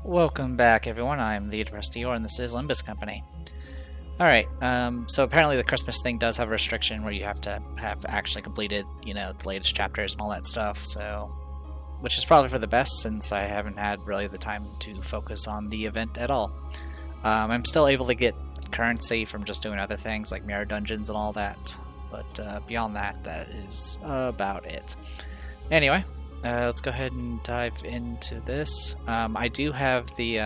Welcome back, everyone. I'm the Depressed Eeyore, and this is Limbus Company. Alright, so apparently the Christmas thing does have a restriction where you have to have actually completed, the latest chapters and all that stuff, so... Which is probably for the best, since I haven't had really the time to focus on the event at all. I'm still able to get currency from just doing other things, like mirror dungeons and all that, but beyond that, that is about it. Anyway, let's go ahead and dive into this. I do have the,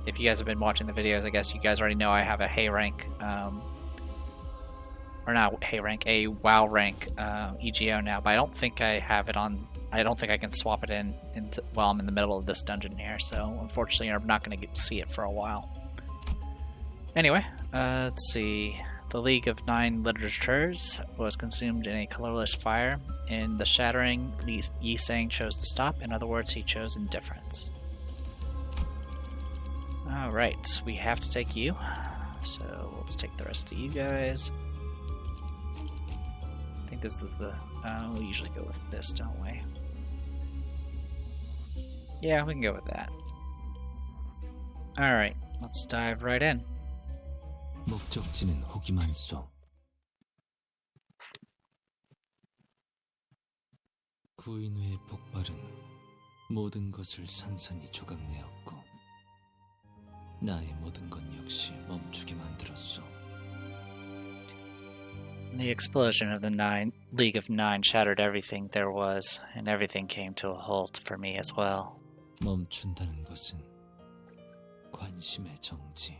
if you guys have been watching the videos, I guess you guys already know I have a hay rank, or not hay rank, a WoW rank EGO now, but I don't think I have it on, I don't think I can swap it into while I'm in the middle of this dungeon here, so unfortunately I'm not going to get to see it for a while. Anyway, let's see. The League of Nine Literatures was consumed in a colorless fire. In the shattering, Yi Sang chose to stop. In other words, he chose indifference. Alright, we have to take you. So let's take the rest of you guys. I think this is the... we usually go with this, don't we? Yeah, we can go with that. Alright, let's dive right in. 목적지는 호기만 쏘. 구인 후의 폭발은 모든 것을 산산이 조각내었고 나의 모든 것 역시 멈추게 만들었소. The explosion of the League of Nine shattered everything there was, and everything came to a halt for me as well. 멈춘다는 것은 관심의 정지,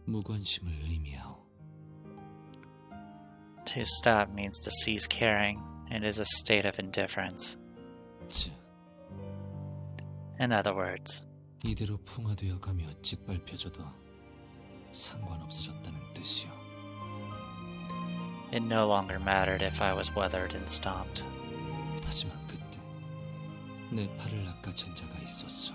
무관심을 의미하오. To stop means to cease caring, and is a state of indifference. 즉, In other words, 이대로 풍화되어 가며 짓밟혀져도 상관없어졌다는 뜻이오. it no longer mattered if I was weathered and stomped. 하지만 그때 내 팔을 낚아챈 자가 있었어.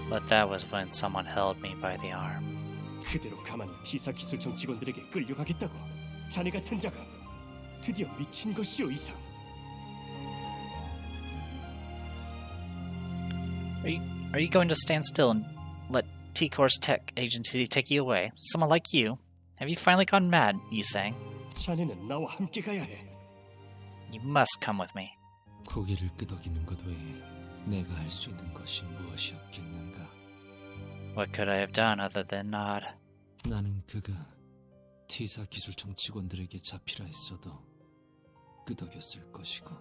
But that was when someone held me by the arm. 그대로 가만히 T사 기술청 직원들에게 끌려가겠다고? 자네 같은 자가 드디어 미친 것이오 이상. Are you going to stand still and let T-Corps Tech Agency take you away? Someone like you? Have you finally gone mad, Yi Sang? 자네는 나와 함께 가야 해. You must come with me. 고개를 끄덕이는 것 외에 내가 할 수 있는 것이 무엇이었겠는가? What could I have done other than nod? 나는 그가 T사 기술청 직원들에게 잡히라 했어도 끄덕였을 것이고.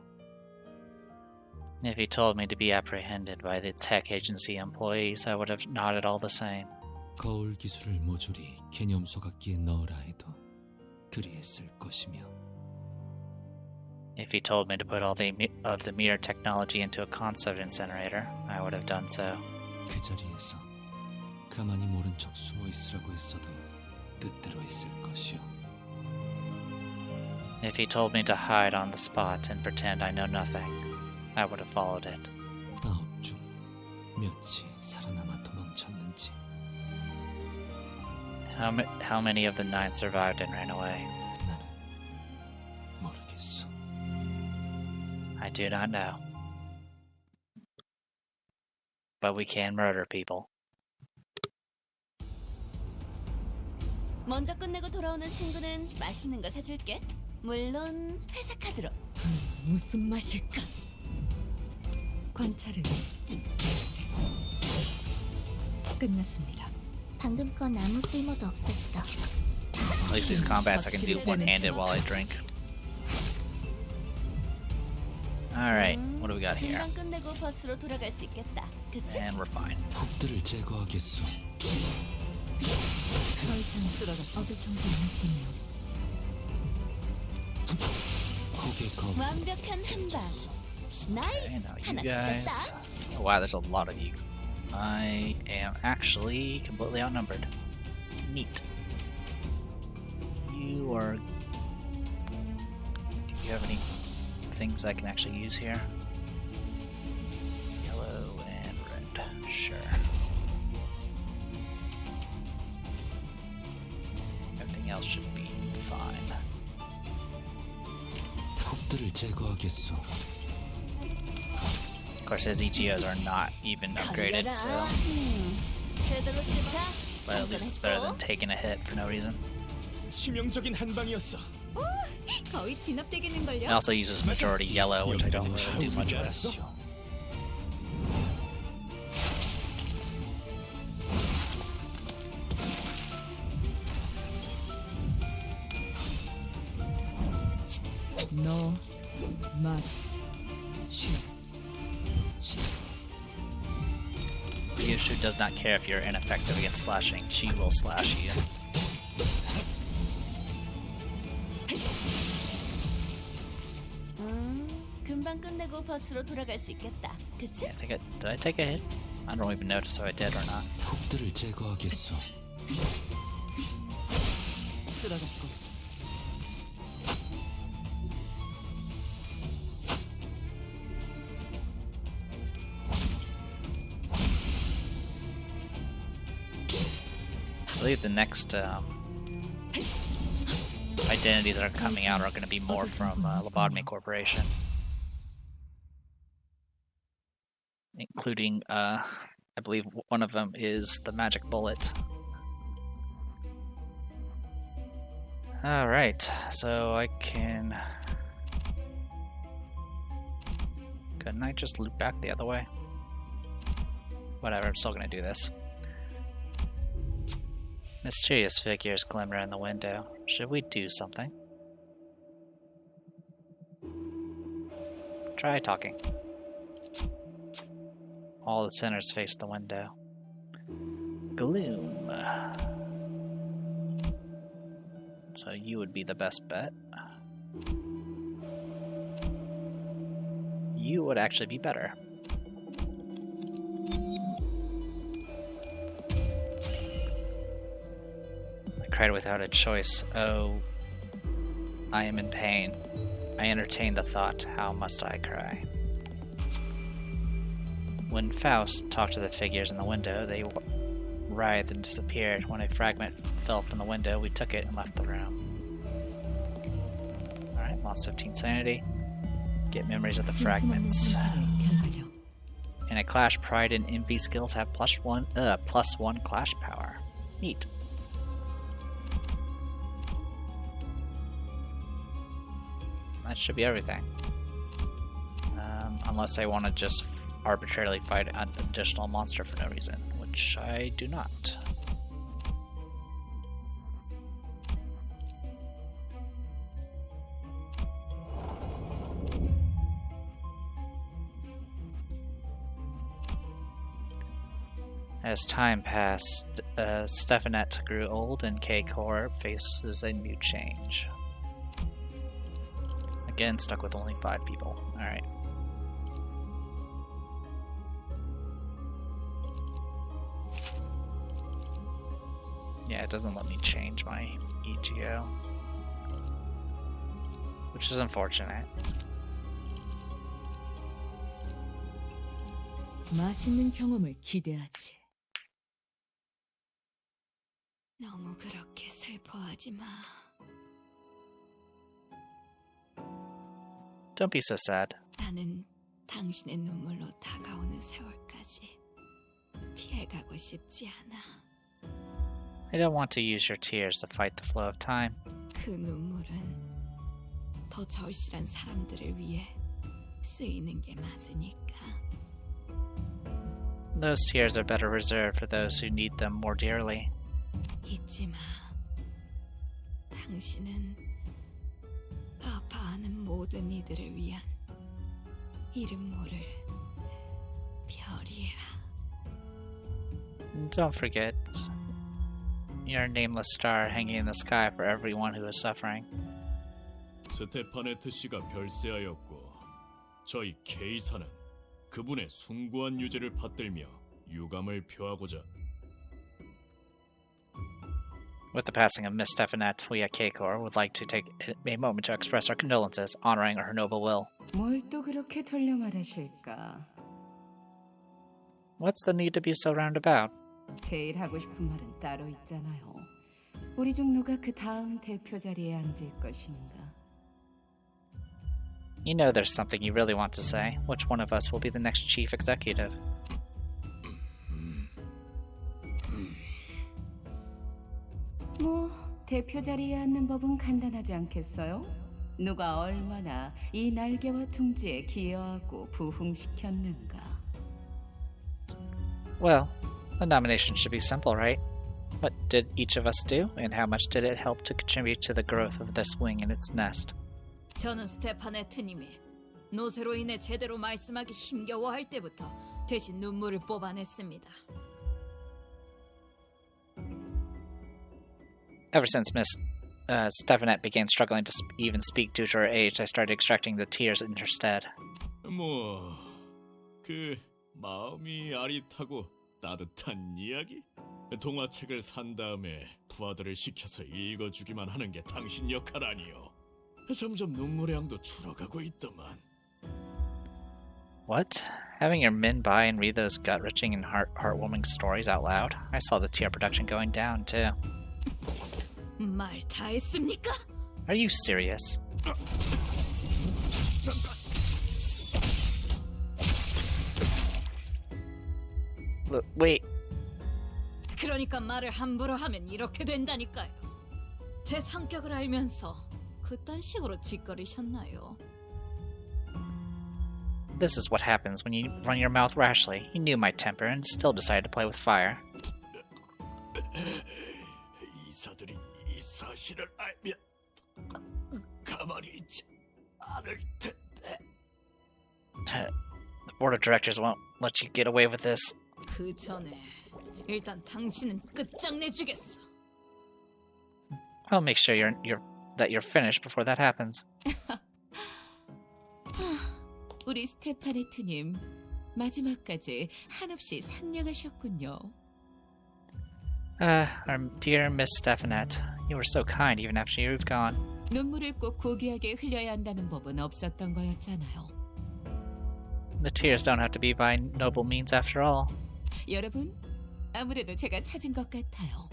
If he told me to be apprehended by the tech agency employees, I would have nodded all the same. 거울 기술을 모조리 개념 소각기에 넣으라 해도 그리했을 것이며. If he told me to put all of the mirror technology into a concept incinerator, I would have done so. 그 자리에서 가만히 모른 척 숨어 있으라고 했어도 뜻대로 했을 것이오. If he told me to hide on the spot and pretend I know nothing, I would have followed it. 9 중 몇이 살아남아 도망쳤는지. How many of the 9 survived and ran away? 나는 모르겠어. I do not know. But we can murder people. 먼저 끝내고 돌아오는 친구는 맛있는 거 사줄게. 물론 회사 카드로. 무슨 맛일까? 관찰은 끝났습니다. 방금 건 아무 쓸모도 없었어. At least these combats I can do one-handed while I drink. Alright, what do we got here? 금방 끝내고 버스로 돌아갈 수 있겠다. 그치? And we're fine. 폭들을 제거하겠소. 더 이상 쓰러져 어느 정도의 느낌이요. 폭의 검. 완벽한 한 방. Okay, 나이스. now you 하나 guys. 잡혔다. Oh, wow, there's a lot of you. I am actually completely outnumbered. Neat. You are... Do you have any things I can actually use here? Yellow and red. Sure. Everything else should be fine. 폭들을 제거하겠소. course, his EGOs are not even upgraded, so... 제대로 찝자. But at least it's better than taking a hit for no reason. 치명적인 한방이었어. 거의 It 진압되겠는걸요? also uses majority yellow, which I don't really do much with. 너, 맛, 취. Ryushu does not care if you're ineffective against slashing. She will slash you. 금방 끝내고 버스로 돌아갈 수 있겠다. 그치? Yeah, did I take a hit? I don't even notice if I did or not. 폭들을 제거하겠어. 쓰러졌고. I believe the next identities that are coming out are going to be more from Lobotomy Corporation. Including, I believe one of them is the Magic Bullet. Alright, so I can... Couldn't I just loop back the other way? Whatever, I'm still going to do this. Mysterious figures glimmer in the window. Should we do something? Try talking. All the sinners face the window. Gloom. So you would be the best bet. You would actually be better. I cried without a choice. Oh, I am in pain. I entertain the thought, how must I cry? When Faust talked to the figures in the window, they writhed and disappeared. When a fragment fell from the window, we took it and left the room. Alright, lost 15 sanity. Get memories of the fragments. In a clash, pride and envy skills have +1 clash power. Neat. That should be everything. Unless I want to just arbitrarily fight an additional monster for no reason, which I do not. As time passed, Stephanette grew old and K-Core faces a new change. Again, stuck with only 5 people. Alright. Yeah, it doesn't let me change my EGO, which is unfortunate. 맛있는 경험을 기대하지. 너무 그렇게 슬퍼하지 마. Don't be so sad. 나는 당신의 눈물로 다가오는 세월까지 피해가고 싶지 않아. I don't want to use your tears to fight the flow of time. 그 눈물은 더 절실한 사람들을 위해 쓰이는 게 맞으니까. Those tears are better reserved for those who need them more dearly. 잊지 마. 당신은 아파하는 모든 이들을 위한 이름 모를 별이야. Don't forget, you're a nameless star hanging in the sky for everyone who is suffering. 스테파네트 씨가 별세하였고 저희 K사는 그분의 숭고한 유죄를 받들며 유감을 표하고자. With the passing of Miss Stephanette, we at K-Corps would like to take a moment to express our condolences, honoring her noble will. 뭘 또 그렇게 돌려 말하실까? What's the need to be so roundabout? 제일 하고 싶은 말은 따로 있잖아요. 우리 종로가 그 다음 대표 자리에 앉을 것인가? You know there's something you really want to say. Which one of us will be the next chief executive? 뭐 대표 자리에 앉는 법은 간단하지 않겠어요? 누가 얼마나 이 날개와 둥지에 기여하고 부흥시켰는가. Well, the nomination should be simple, right? What did each of us do, and how much did it help to contribute to the growth of this wing and its nest? 저는 스테파네트님이 노쇠로 인해 제대로 말씀하기 힘겨워할 때부터 대신 눈물을 뽑아냈습니다. Ever since Miss Stefanette began struggling to even speak due to her age, I started extracting the tears in her stead. 마음이 아릿하고 따뜻한 이야기? 동화책을 산 다음에 부하들을 시켜서 읽어주기만 하는 게 당신 역할 아니요. 점점 눈물의 양도 줄어가고 있더만. What? Having your men buy and read those gut-wrenching and heartwarming stories out loud? I saw the tear production going down, too. 말 다 했습니까? Are you serious? Look, wait. 그러니까 말을 함부로 하면 이렇게 된다니까요. 제 성격을 알면서 그딴 식으로 짓거리셨나요? This is what happens when you run your mouth rashly. You knew my temper and still decided to play with fire. 이사들이 이 사실을 알면 가만히 있지 않을 텐데. The board of directors won't let you get away with this. 그 전에 일단 당신은 끝장내주겠어. I'll make sure that you're finished before that happens. 우리 스테파네트님 마지막까지 한없이 상냥하셨군요. Our dear Miss Stefanette, you were so kind even after you've gone. 눈물을 꼭 고귀하게 흘려야 한다는 법은 없었던 거였잖아요. The tears don't have to be by noble means after all. 여러분, 아무래도 제가 찾은 것 같아요.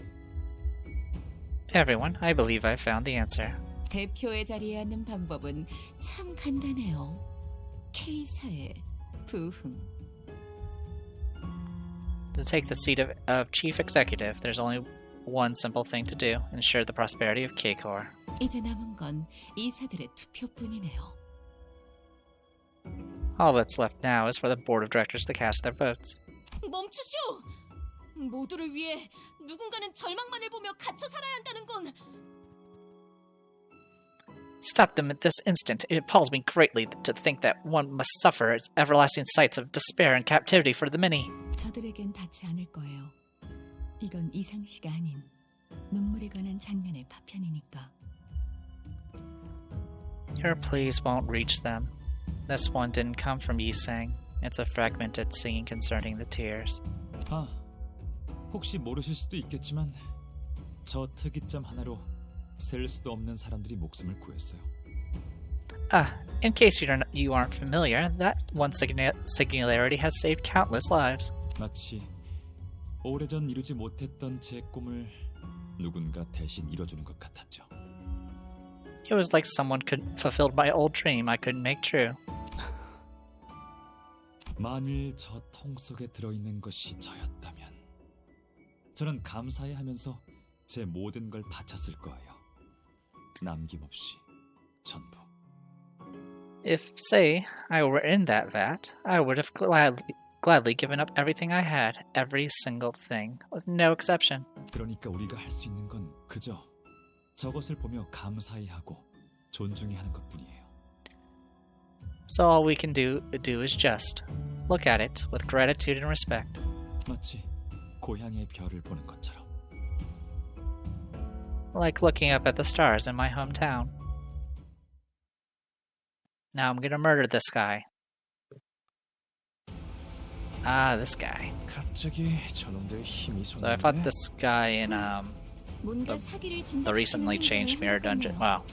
Everyone, I believe I found the answer. 대표의 자리에 앉는 방법은 참 간단해요. K사의 부흥. To take the seat of chief executive, there's only one simple thing to do: ensure the prosperity of K-Corps. 이제 남은 건 이사들의 투표뿐이네요. All that's left now is for the board of directors to cast their votes. 멈추시오! 모두를 위해 누군가는 절망만을 보며 갇혀 살아야 한다는 건 Stop them at this instant. It appalls me greatly to think that one must suffer everlasting sights of despair and captivity for the many. 저들에겐 닿지 않을 거예요. 이건 이상시가 아닌 눈물에 관한 장면의 파편이니까. Your pleas won't reach them. This one didn't come from Yisang. It's a fragmented singing concerning the tears. 혹시 모르실 수도 있겠지만 저 특이점 하나로 셀 수도 없는 사람들이 목숨을 구했어요. In case you aren't familiar, that one singularity has saved countless lives. 마치 오래전 이루지 못했던 제 꿈을 누군가 대신 이뤄주는 것 같았죠. It was like someone fulfilled my old dream I couldn't make true. 만일 저 통 속에 들어있는 것이 저였다면 저는 감사해하면서 제 모든 걸 바쳤을 거예요. 남김없이 전부. If, say, I were in that vat, I would have gladly given up everything I had, every single thing, with no exception. 그러니까 우리가 할 수 있는 건 그저 저것을 보며 감사해하고 존중해하는 것뿐이에요. So all we can do is just look at it with gratitude and respect. 마치 고향의 별을 보는 것처럼. Like looking up at the stars in my hometown. Now I'm gonna murder this guy. This guy. 갑자기 저놈들 힘이 So I fought this guy in 뭔가 사기를 the recently changed mirror dungeon. Wow.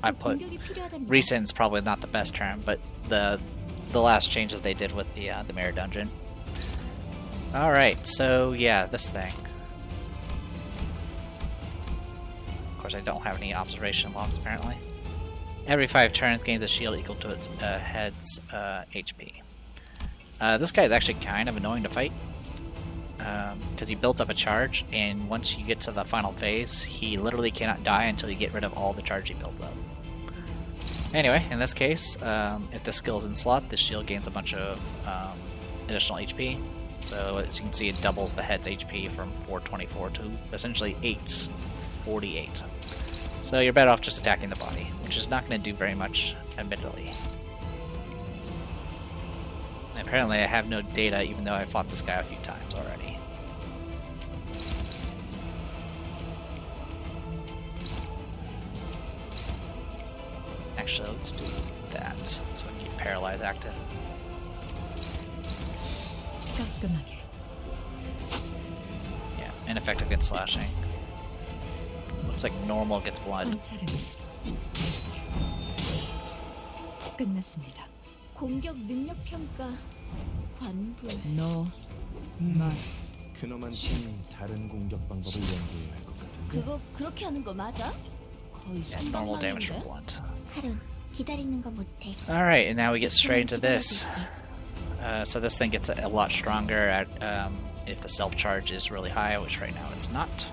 I put 공격이 필요하답니다. recent is probably not the best term, but the last changes they did with the mirror dungeon. All right, so yeah, this thing. Of course, I don't have any observation logs apparently. Every 5 turns gains a shield equal to its head's HP. This guy is actually kind of annoying to fight because he builds up a charge, and once you get to the final phase, he literally cannot die until you get rid of all the charge he builds up. Anyway, in this case, if the skill is in slot, this shield gains a bunch of additional HP. So as you can see, it doubles the head's HP from 424 to essentially 848. So you're better off just attacking the body, which is not going to do very much, admittedly. And apparently I have no data, even though I fought this guy a few times already. Actually, let's do that, so we can keep Paralyze active. 깔끔하게. Yeah, ineffective against slashing. Looks like normal gets blood. 관찰은 끝났습니다. 공격 능력 평가 관부. 너 그놈한텐 다른 공격 방법을 연구해야 할 것 같은데. 그거 그렇게 하는 거 맞아? 거의 Yeah, normal damage from 순방망인데? blunt. 카론, 기다리는 거 못해. Alright, and now we get straight into this. So this thing gets a lot stronger at if the self-charge is really high, which right now it's not.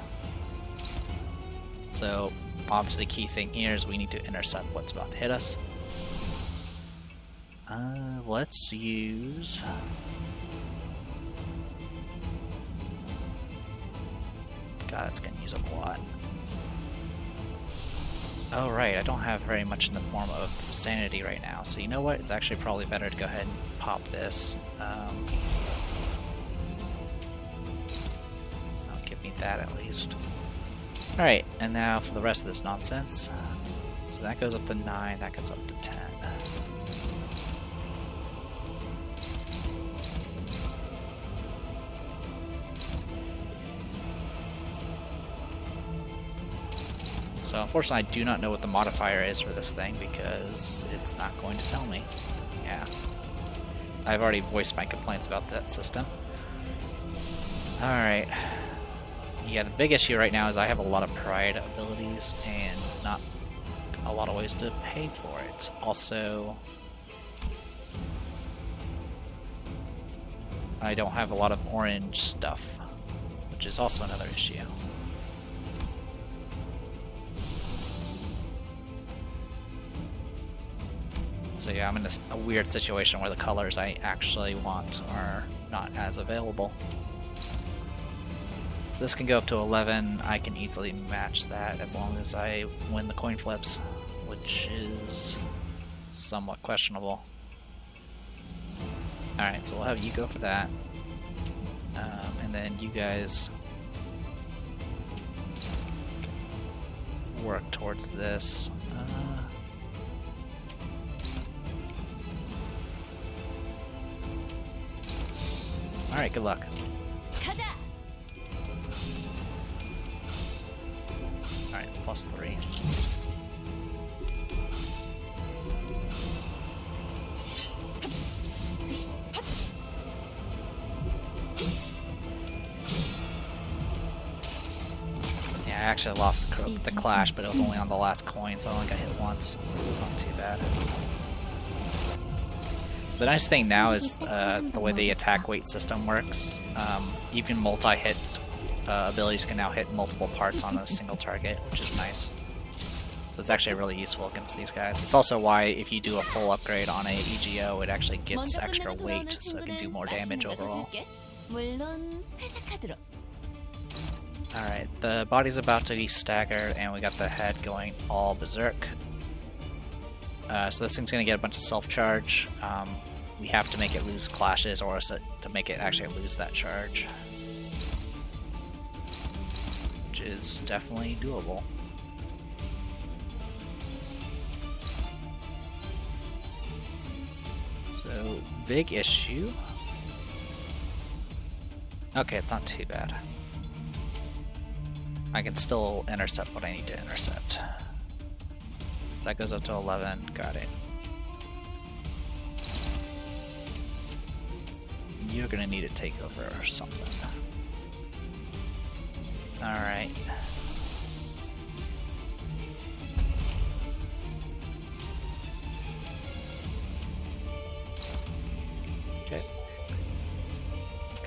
So obviously key thing here is we need to intercept what's about to hit us. Let's use... God, that's gonna use up a lot. Oh right, I don't have very much in the form of sanity right now, so you know what? It's actually probably better to go ahead and pop this. I'll give me that at least. Alright, and now for the rest of this nonsense. So that goes up to 9, that goes up to 10. So unfortunately I do not know what the modifier is for this thing because it's not going to tell me. Yeah. I've already voiced my complaints about that system. Alright. Yeah, the big issue right now is I have a lot of pride abilities and not a lot of ways to pay for it. Also, I don't have a lot of orange stuff, which is also another issue. So yeah, I'm in a weird situation where the colors I actually want are not as available. So this can go up to 11, I can easily match that as long as I win the coin flips, which is somewhat questionable. Alright, so we'll have you go for that. And then you guys work towards this. Alright, good luck. 가자. Alright, it's +3. Yeah, I actually lost the clash, but it was only on the last coin, so I only got hit once, so it's not too bad. The nice thing now is the way the attack weight system works. Even multi-hit abilities can now hit multiple parts on a single target, which is nice. So it's actually really useful against these guys. It's also why if you do a full upgrade on a EGO, it actually gets extra weight, so it can do more damage overall. 물론 회사 카드로. Alright, the body's about to be staggered, and we got the head going all berserk. So this thing's going to get a bunch of self-charge. We have to make it lose clashes or else to make it actually lose that charge. Which is definitely doable. So, big issue. Okay, it's not too bad. I can still intercept what I need to intercept. So that goes up to 11, got it. You're gonna need a takeover or something. Alright.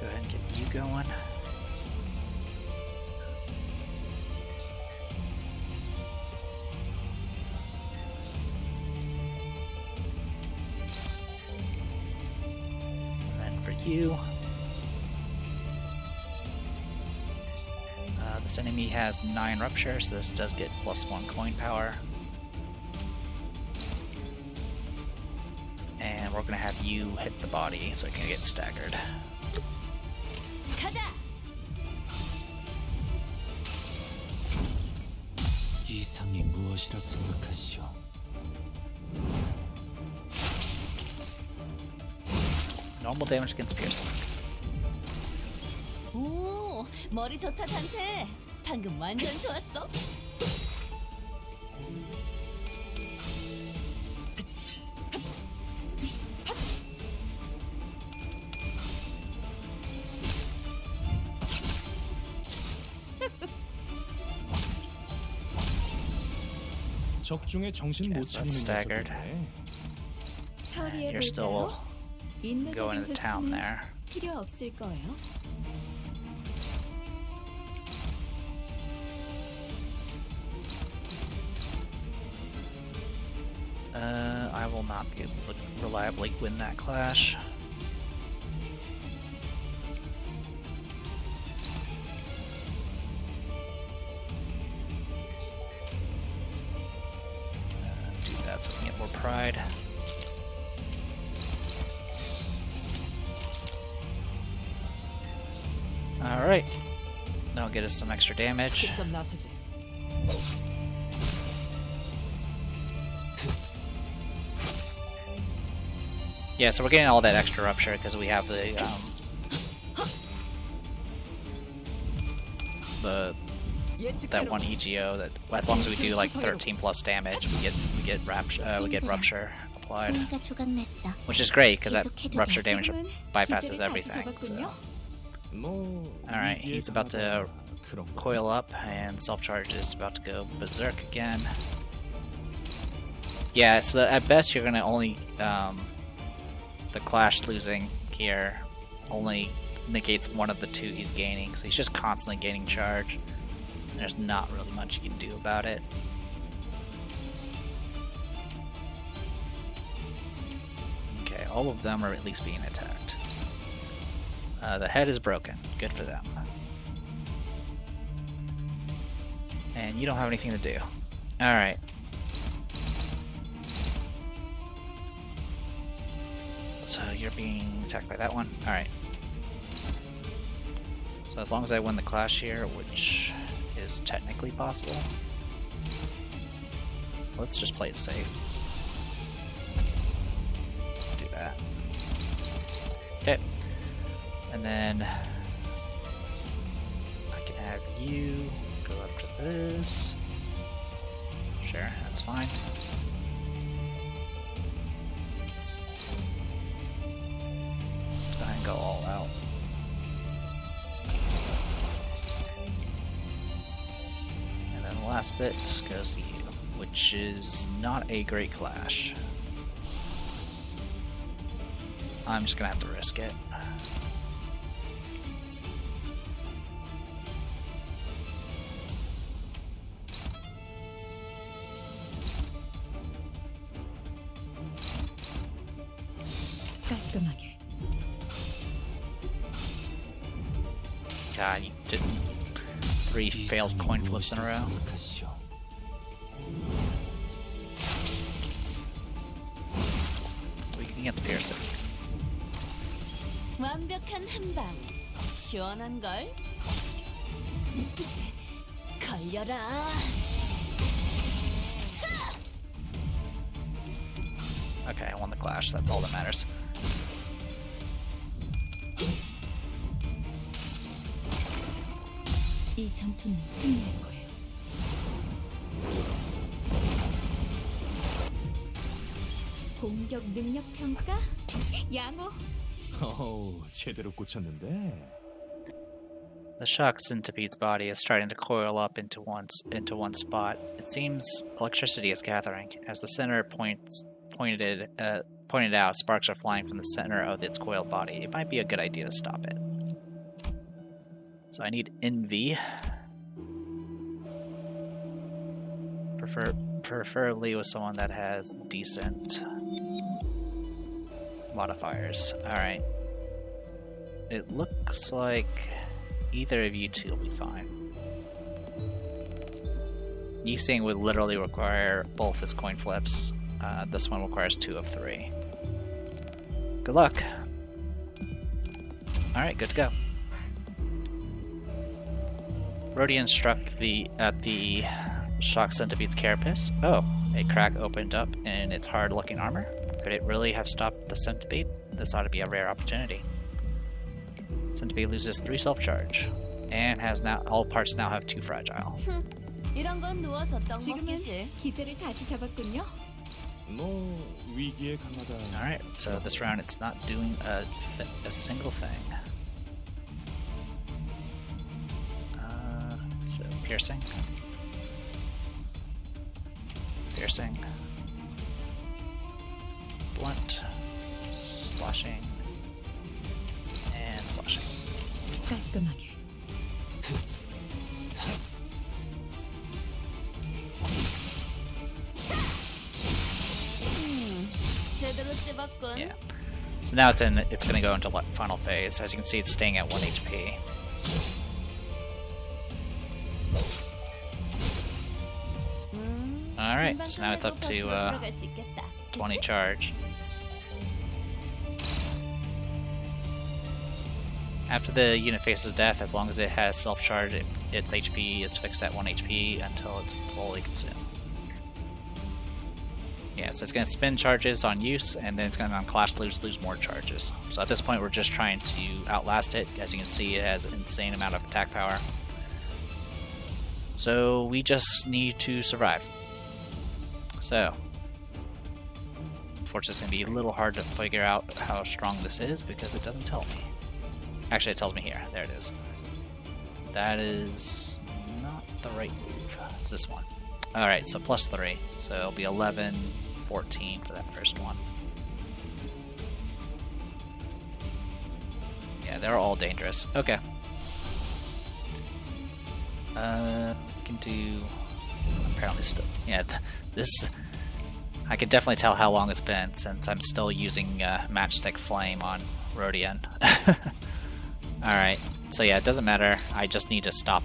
Go ahead and get you going. And then for you, this enemy has 9 rupture, so this does get +1 coin power. And we're gonna have you hit the body so it can get staggered. 가자. 이상이 무엇이라 생각하시오? Normal damage against piercing. 오, 머리 좋다 단테. 방금 완전 좋았어. 적중에 정신 못 Yes, 차리는 that's staggered. 녀석이네. 처리해 You're still 볼까요? 인내적인 going to town 조치는 there. 필요 없을 거예요. I will not be able to reliably win that clash. Do that so we can get more pride. Alright. That'll get us some extra damage. 직접 나서지. Yeah, so we're getting all that extra rupture because we have the that one EGO that as long as we do like 13 plus damage, we get rupture applied, 우리가 조각났어. which is great because that 계속해도 rupture damage 지금은 bypasses 기세를 다시 everything. 잡았군요. So. 뭐 Alright, 위기에 he's about to 강하다. 그런 거. coil up and self-charge is about to go berserk again. Yeah, so at best you're gonna only the clash losing here only negates one of the 2 he's gaining, so he's just constantly gaining charge. There's not really much you can do about it. Okay, all of them are at least being attacked. The head is broken. Good for them. And you don't have anything to do. Alright. So you're being attacked by that one? Alright. So as long as I win the clash here, which is technically possible, let's just play it safe. Do that. Okay. And then I can have you go up to this. Sure, that's fine. Go ahead and go all out. And then the last bit goes to you, which is not a great clash. I'm just gonna have to risk it. 깔끔하게. God, you did 3 failed coin flips in a row. 생각하시오? Weak against piercing. 완벽한 한방. 시원한 걸. 걸려라. Okay, I won the clash, that's all that matters. 이 전투는 승리할 거예요. 공격 능력 평가? 양호. 어우, 제대로 꽂혔는데. The shock centipede's body is starting to coil up into one spot. It seems electricity is gathering. As the center pointed out, sparks are flying from the center of its coiled body. It might be a good idea to stop it. So I need envy. Preferably with someone that has decent modifiers. Alright. It looks like either of you two will be fine. Yixing would literally require both his coin flips. This one requires 2 of 3. Good luck. Alright, good to go. Rodian struck at the shock centipede's carapace. Oh, a crack opened up in its hard-looking armor. Could it really have stopped the centipede? This ought to be a rare opportunity. Centipede loses 3 self-charge, and has now all parts now have 2 fragile. 이런 건 누워서 떡 지금은 먹기지. 기세를 다시 잡았군요. 뭐 위기에 강하다. Alright, so this round it's not doing a single thing. So piercing. Piercing. Blunt. Slashing. And slashing. 깔끔하게. 제대로 찝었군. Yeah. So now it's going to go into final phase. As you can see, it's staying at 1 HP. Alright, so now it's up to 20 charge. After the unit faces death, as long as it has self-charge, its HP is fixed at 1 HP until it's fully consumed. Yeah, so it's going to spend charges on use, and then it's going to on clash lose more charges. So at this point, we're just trying to outlast it. As you can see, it has an insane amount of attack power. So we just need to survive. So, unfortunately, it's going to be a little hard to figure out how strong this is because it doesn't tell me. Actually, it tells me here. There it is. That is not the right move. It's this one. Alright, so plus 3. So it'll be 11, 14 for that first one. Yeah, they're all dangerous. Okay. Can do... Apparently still... Yeah, this... I can definitely tell how long it's been since I'm still using Matchstick Flame on Rodian. Alright, so yeah, it doesn't matter. I just need to stop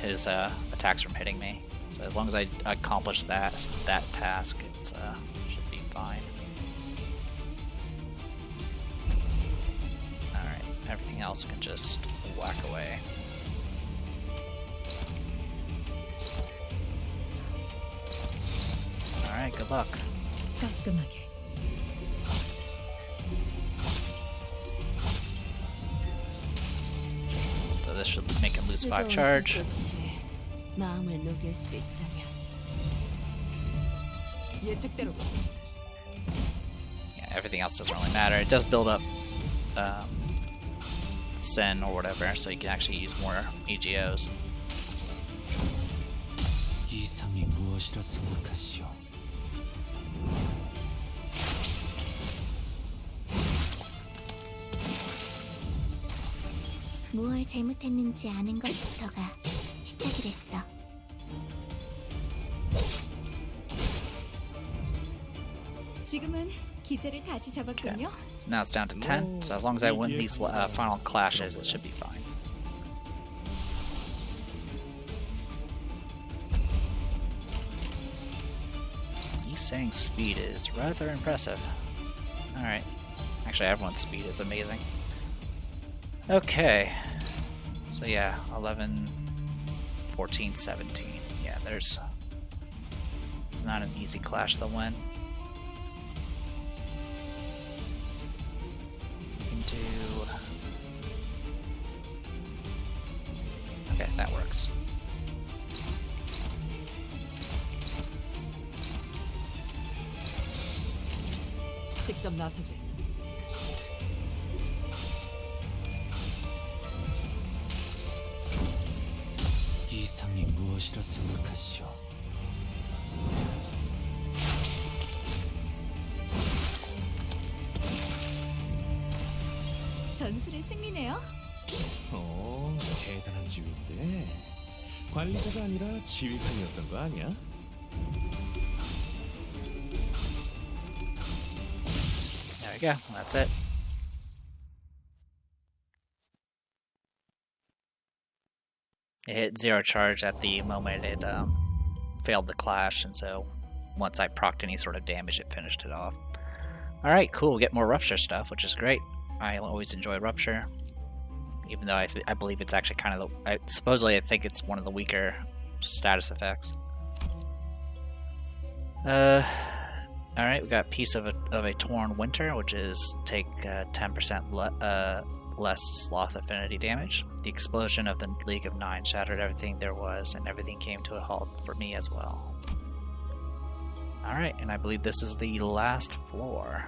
his attacks from hitting me. So as long as I accomplish that task, it should be fine. Alright, everything else can just whack away. Alright, good luck. 깔끔하게. So this should make him lose 5 charge. 마음을 녹일 수 있다면. 예측대로. Yeah, everything else doesn't really matter. It does build up Sen or whatever, so you can actually use more EGOs. 이상이 무엇이라 생각하시오? 무얼 잘못했는지 아는 것부터가 시작이랬어. 지금은 기세를 다시 잡았군요. So now it's down to 10, so as long as I win these final clashes, it should be fine. Yixing's speed is rather impressive. Alright. Actually, everyone's speed is amazing. Okay. So yeah, 11, 14, 17. Yeah, it's not an easy clash to win. Okay, that works. 직접 나서지. 이상이 무엇이라 생각하시오? 전술의 승리네요. 대단한 지위인데 관리자가 아니라 지휘관이었던 거 아니야? There we go. That's it. It hit 0 charge at the moment it failed the clash, and so once I procced any sort of damage, it finished it off. Alright, cool. We get more Rupture stuff, which is great. I always enjoy Rupture, even though I believe it's actually kind of supposedly I think it's one of the weaker status effects. Alright, we got Piece of a Torn Winter, which is take 10% less Sloth Affinity damage. The explosion of the League of Nine shattered everything there was, and everything came to a halt for me as well. Alright, and I believe this is the last floor.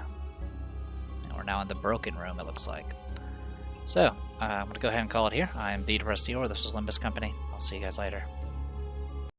And we're now in the Broken Room, it looks like. So, I'm going to go ahead and call it here. I'm the Depressed Eeyore. This was Limbus Company. I'll see you guys later.